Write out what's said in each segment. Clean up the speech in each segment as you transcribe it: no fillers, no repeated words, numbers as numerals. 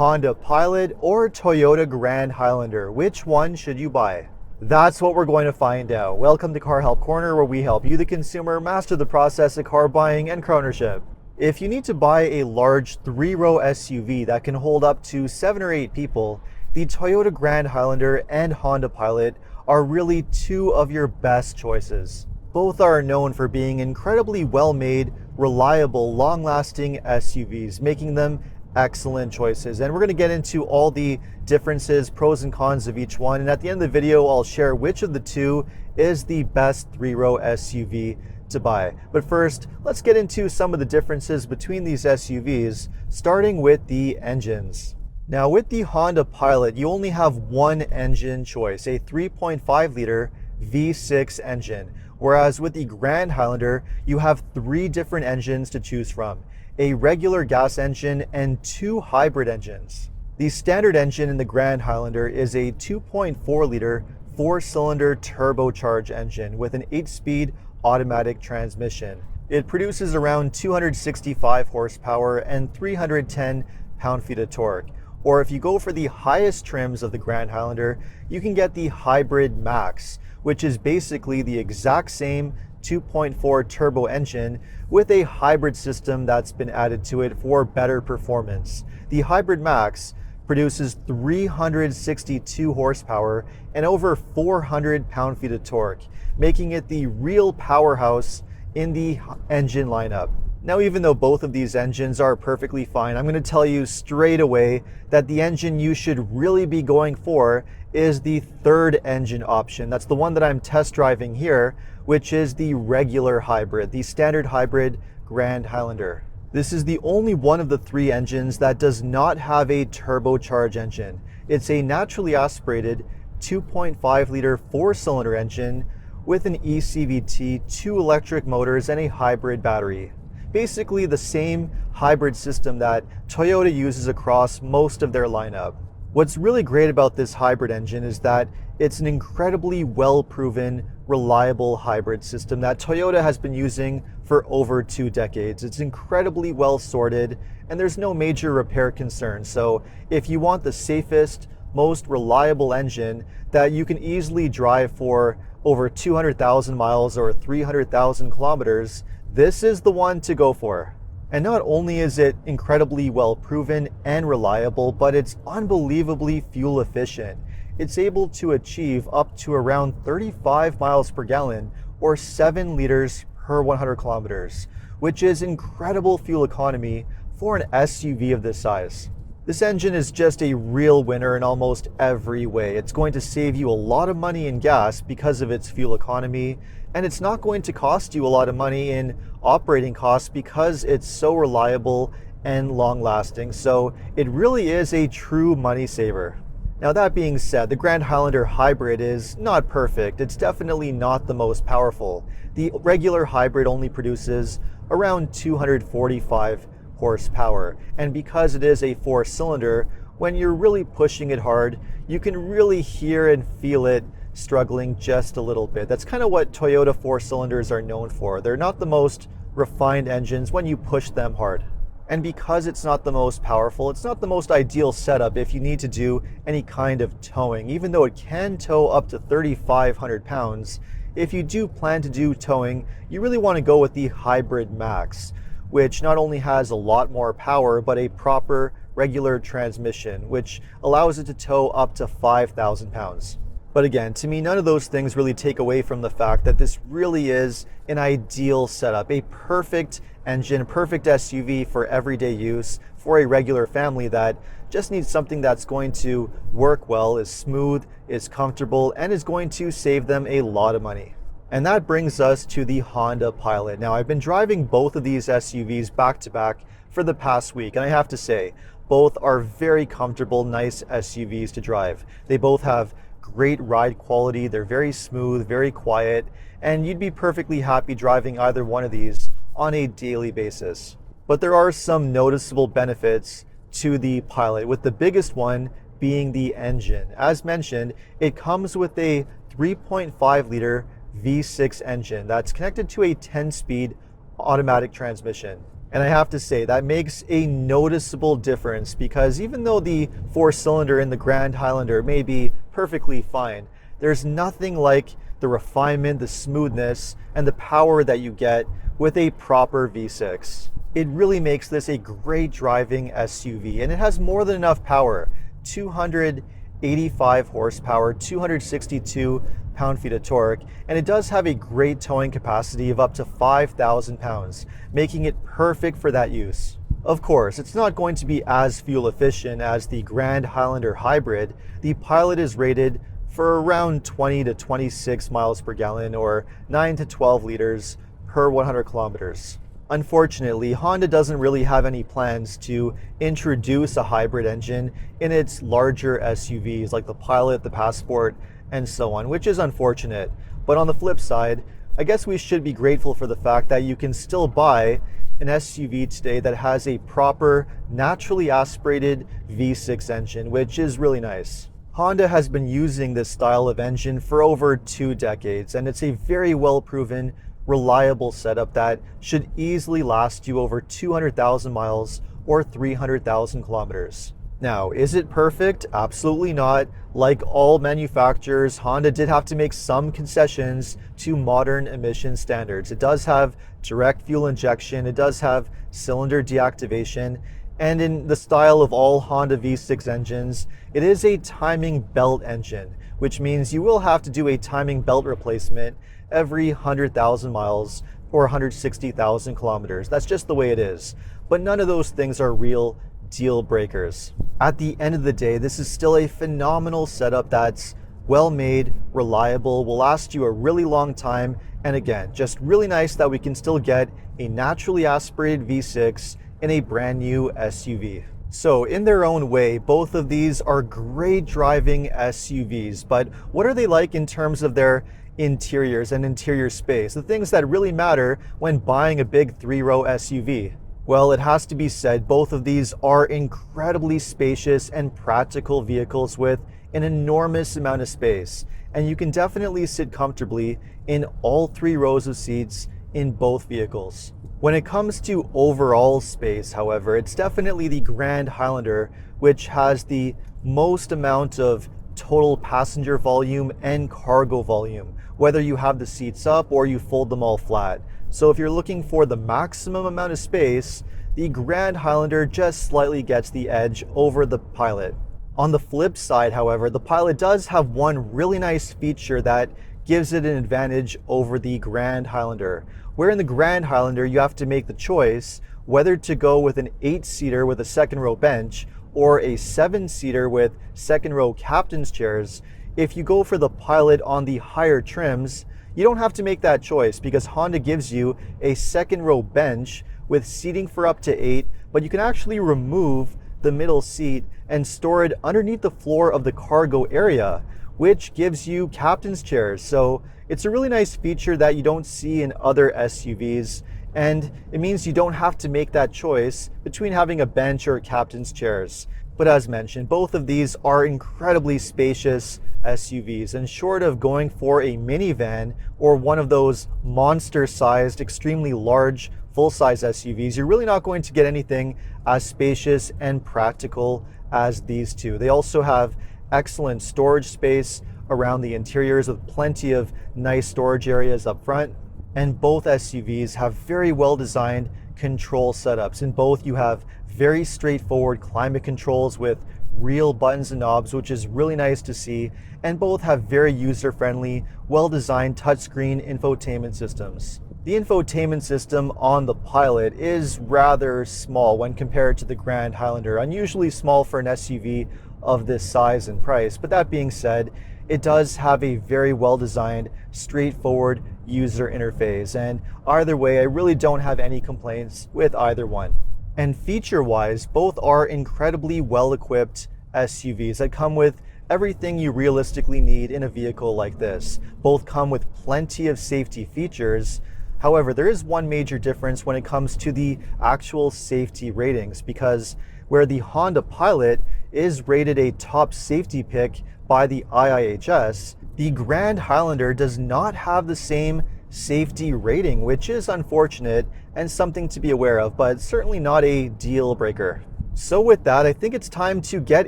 Honda Pilot or Toyota Grand Highlander? Which one should you buy? That's what we're going to find out. Welcome to Car Help Corner, where we help you, the consumer, master the process of car buying and car ownership. If you need to buy a large 3-row SUV that can hold up to 7 or 8 people, the Toyota Grand Highlander and Honda Pilot are really two of your best choices. Both are known for being incredibly well-made, reliable, long-lasting SUVs, making them excellent choices. And we're going to get into all the differences, pros and cons of each one. And at the end of the video, I'll share which of the two is the best 3-row SUV to buy. But first, let's get into some of the differences between these SUVs, starting with the engines. Now, with the Honda Pilot, you only have one engine choice, a 3.5 liter V6 engine. Whereas with the Grand Highlander, you have 3 different engines to choose from, a regular gas engine and 2 hybrid engines. The standard engine in the Grand Highlander is a 2.4 liter 4-cylinder turbocharged engine with an 8-speed automatic transmission. It produces around 265 horsepower and 310 pound-feet of torque. Or if you go for the highest trims of the Grand Highlander, you can get the Hybrid Max, which is basically the exact same 2.4 turbo engine with a hybrid system that's been added to it for better performance. The Hybrid Max produces 362 horsepower and over 400 pound-feet of torque, making it the real powerhouse in the engine lineup. Now, even though both of these engines are perfectly fine, I'm going to tell you straight away that the engine you should really be going for is the third engine option. That's the one that I'm test driving here, which is the regular hybrid, the standard hybrid Grand Highlander. This is the only one of the 3 engines that does not have a turbocharged engine. It's a naturally aspirated 2.5 liter 4-cylinder engine with an eCVT, 2 electric motors, and a hybrid battery. Basically the same hybrid system that Toyota uses across most of their lineup. What's really great about this hybrid engine is that it's an incredibly well-proven, reliable hybrid system that Toyota has been using for over 2 decades. It's incredibly well sorted and there's no major repair concerns. So if you want the safest, most reliable engine that you can easily drive for over 200,000 miles or 300,000 kilometers, this is the one to go for. And not only is it incredibly well proven and reliable, but it's unbelievably fuel efficient. It's able to achieve up to around 35 miles per gallon or 7 liters per 100 kilometers, which is incredible fuel economy for an SUV of this size. This engine is just a real winner in almost every way. It's going to save you a lot of money in gas because of its fuel economy, and it's not going to cost you a lot of money in operating costs because it's so reliable and long-lasting. So it really is a true money saver. Now, that being said, the Grand Highlander Hybrid is not perfect. It's definitely not the most powerful. The regular hybrid only produces around 245 horsepower. And because it is a 4-cylinder, when you're really pushing it hard, you can really hear and feel it struggling just a little bit. That's kind of what Toyota 4-cylinders are known for. They're not the most refined engines when you push them hard. And because it's not the most powerful, it's not the most ideal setup if you need to do any kind of towing. Even though it can tow up to 3,500 pounds, if you do plan to do towing, you really want to go with the Hybrid Max, which not only has a lot more power, but a proper regular transmission, which allows it to tow up to 5,000 pounds. But again, to me, none of those things really take away from the fact that this really is an ideal setup, a perfect engine, perfect SUV for everyday use for a regular family that just needs something that's going to work well, is smooth, is comfortable, and is going to save them a lot of money. And that brings us to the Honda Pilot. Now, I've been driving both of these SUVs back to back for the past week, and I have to say, both are very comfortable, nice SUVs to drive. They both have great ride quality, they're very smooth, very quiet, and you'd be perfectly happy driving either one of these on a daily basis. But there are some noticeable benefits to the Pilot, with the biggest one being the engine. As mentioned, it comes with a 3.5 liter V6 engine that's connected to a 10-speed automatic transmission. And I have to say, that makes a noticeable difference because even though the four-cylinder in the Grand Highlander may be perfectly fine, there's nothing like the refinement, the smoothness, and the power that you get with a proper V6. It really makes this a great driving SUV, and it has more than enough power. 285 horsepower, 262 pound-feet of torque, and it does have a great towing capacity of up to 5,000 pounds, making it perfect for that use. Of course, it's not going to be as fuel efficient as the Grand Highlander Hybrid. The Pilot is rated for around 20 to 26 miles per gallon, or 9 to 12 liters per 100 kilometers. Unfortunately, Honda doesn't really have any plans to introduce a hybrid engine in its larger SUVs like the Pilot, the Passport, and so on, which is unfortunate. But on the flip side, I guess we should be grateful for the fact that you can still buy an SUV today that has a proper, naturally aspirated V6 engine, which is really nice. Honda has been using this style of engine for over 2 decades, and it's a very well-proven, reliable setup that should easily last you over 200,000 miles or 300,000 kilometers. Now, is it perfect? Absolutely not. Like all manufacturers, Honda did have to make some concessions to modern emission standards. It does have direct fuel injection, it does have cylinder deactivation, and in the style of all Honda V6 engines, it is a timing belt engine, which means you will have to do a timing belt replacement every 100,000 miles or 160,000 kilometers. That's just the way it is. But none of those things are real deal breakers. At the end of the day, this is still a phenomenal setup that's well made, reliable, will last you a really long time, and again, just really nice that we can still get a naturally aspirated V6 in a brand new SUV. So in their own way, both of these are great driving SUVs, but what are they like in terms of their interiors and interior space, the things that really matter when buying a big 3-row SUV? Well, it has to be said, both of these are incredibly spacious and practical vehicles with an enormous amount of space, and you can definitely sit comfortably in all 3 rows of seats in both vehicles. When it comes to overall space, however, it's definitely the Grand Highlander which has the most amount of total passenger volume and cargo volume, whether you have the seats up or you fold them all flat. So if you're looking for the maximum amount of space, the Grand Highlander just slightly gets the edge over the Pilot. On the flip side, however, the Pilot does have one really nice feature that gives it an advantage over the Grand Highlander. Where in the Grand Highlander, you have to make the choice whether to go with an 8-seater with a second row bench or a 7-seater with second row captain's chairs. If you go for the Pilot on the higher trims, you don't have to make that choice because Honda gives you a second row bench with seating for up to 8, but you can actually remove the middle seat and store it underneath the floor of the cargo area, which gives you captain's chairs. So it's a really nice feature that you don't see in other SUVs, and it means you don't have to make that choice between having a bench or captain's chairs. But as mentioned, both of these are incredibly spacious SUVs, and short of going for a minivan or one of those monster-sized, extremely large full-size SUVs, you're really not going to get anything as spacious and practical as these two. They also have excellent storage space around the interiors with plenty of nice storage areas up front, and both SUVs have very well-designed control setups. In both, you have very straightforward climate controls with real buttons and knobs, which is really nice to see, and both have very user-friendly, well-designed touchscreen infotainment systems. The infotainment system on the Pilot is rather small when compared to the Grand Highlander, unusually small for an SUV of this size and price. But that being said, it does have a very well-designed, straightforward user interface, and either way, I really don't have any complaints with either one. And feature-wise, both are incredibly well-equipped SUVs that come with everything you realistically need in a vehicle like this. Both come with plenty of safety features. However, there is one major difference when it comes to the actual safety ratings, because where the Honda Pilot is rated a top safety pick by the IIHS, the Grand Highlander does not have the same safety rating, which is unfortunate and something to be aware of, but certainly not a deal breaker. So with that, I think it's time to get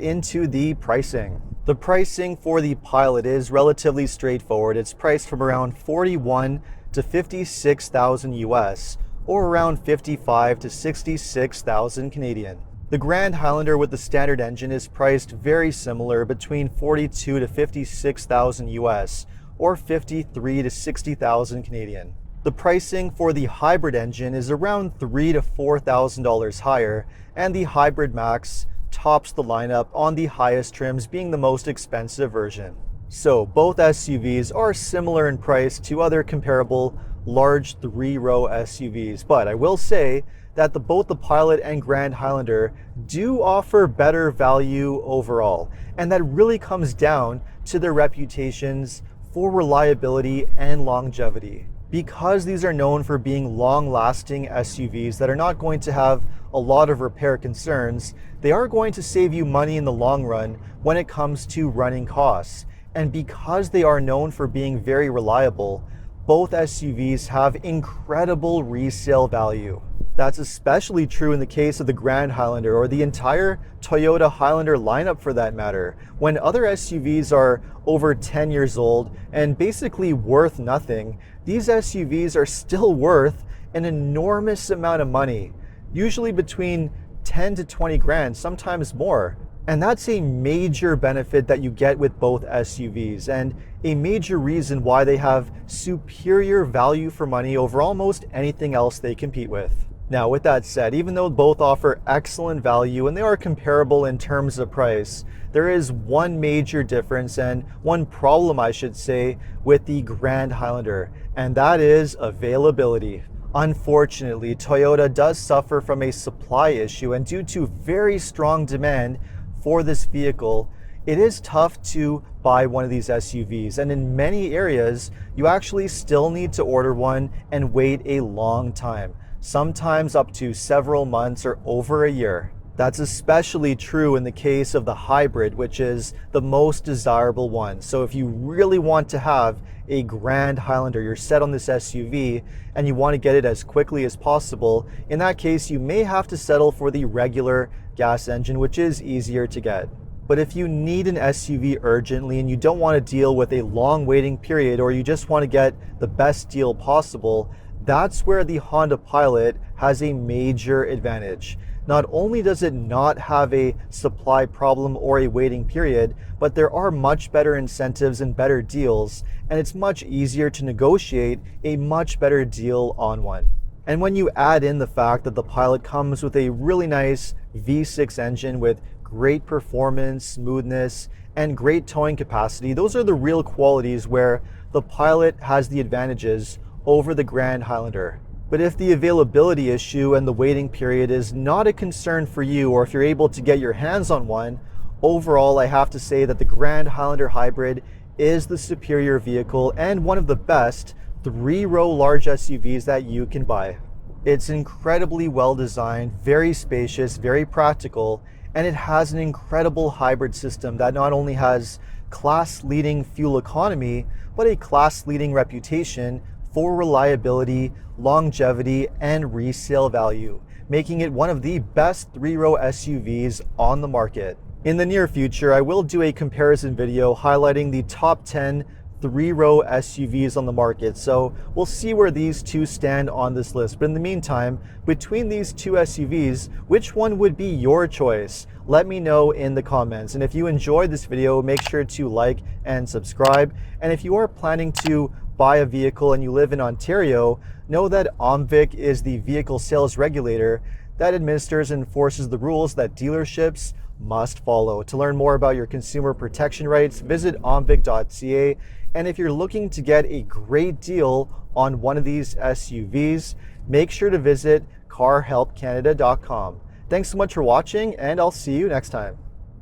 into the pricing. The pricing for the Pilot is relatively straightforward. It's priced from around 41 to 56,000 US, or around 55 to 66,000 Canadian. The Grand Highlander with the standard engine is priced very similar, between 42 to 56,000 US, or 53 to 60,000 Canadian. The pricing for the hybrid engine is around $3,000 to $4,000 higher, and the Hybrid Max tops the lineup on the highest trims, being the most expensive version. So both SUVs are similar in price to other comparable large 3-row SUVs, but I will say that both the Pilot and Grand Highlander do offer better value overall, and that really comes down to their reputations for reliability and longevity. Because these are known for being long-lasting SUVs that are not going to have a lot of repair concerns, they are going to save you money in the long run when it comes to running costs. And because they are known for being very reliable, both SUVs have incredible resale value. That's especially true in the case of the Grand Highlander, or the entire Toyota Highlander lineup for that matter. When other SUVs are over 10 years old and basically worth nothing, these SUVs are still worth an enormous amount of money, usually between 10 to 20 grand, sometimes more. And that's a major benefit that you get with both SUVs, and a major reason why they have superior value for money over almost anything else they compete with. Now, with that said, even though both offer excellent value and they are comparable in terms of price, there is one major difference, and one problem I should say, with the Grand Highlander, and that is availability. Unfortunately, Toyota does suffer from a supply issue, and due to very strong demand for this vehicle, it is tough to buy one of these SUVs, and in many areas you actually still need to order one and wait a long time, sometimes up to several months or over a year. That's especially true in the case of the hybrid, which is the most desirable one. So if you really want to have a Grand Highlander, you're set on this SUV and you want to get it as quickly as possible, in that case you may have to settle for the regular gas engine, which is easier to get. But if you need an SUV urgently and you don't want to deal with a long waiting period, or you just want to get the best deal possible, that's where the Honda Pilot has a major advantage. Not only does it not have a supply problem or a waiting period, but there are much better incentives and better deals, and it's much easier to negotiate a much better deal on one. And when you add in the fact that the Pilot comes with a really nice V6 engine with great performance, smoothness, and great towing capacity, those are the real qualities where the Pilot has the advantages over the Grand Highlander. But if the availability issue and the waiting period is not a concern for you, or if you're able to get your hands on one, overall I have to say that the Grand Highlander Hybrid is the superior vehicle and one of the best 3-row large SUVs that you can buy. It's incredibly well designed, very spacious, very practical, and it has an incredible hybrid system that not only has class-leading fuel economy, but a class-leading reputation for reliability, longevity, and resale value, making it one of the best 3-row SUVs on the market. In the near future, I will do a comparison video highlighting the top 10 3-row SUVs on the market, so we'll see where these two stand on this list. But in the meantime, between these two SUVs, which one would be your choice? Let me know in the comments. And if you enjoyed this video, make sure to like and subscribe. And if you are planning to buy a vehicle and you live in Ontario, know that OMVIC is the vehicle sales regulator that administers and enforces the rules that dealerships must follow. To learn more about your consumer protection rights, visit omvic.ca. And if you're looking to get a great deal on one of these SUVs, make sure to visit carhelpcanada.com. Thanks so much for watching, and I'll see you next time.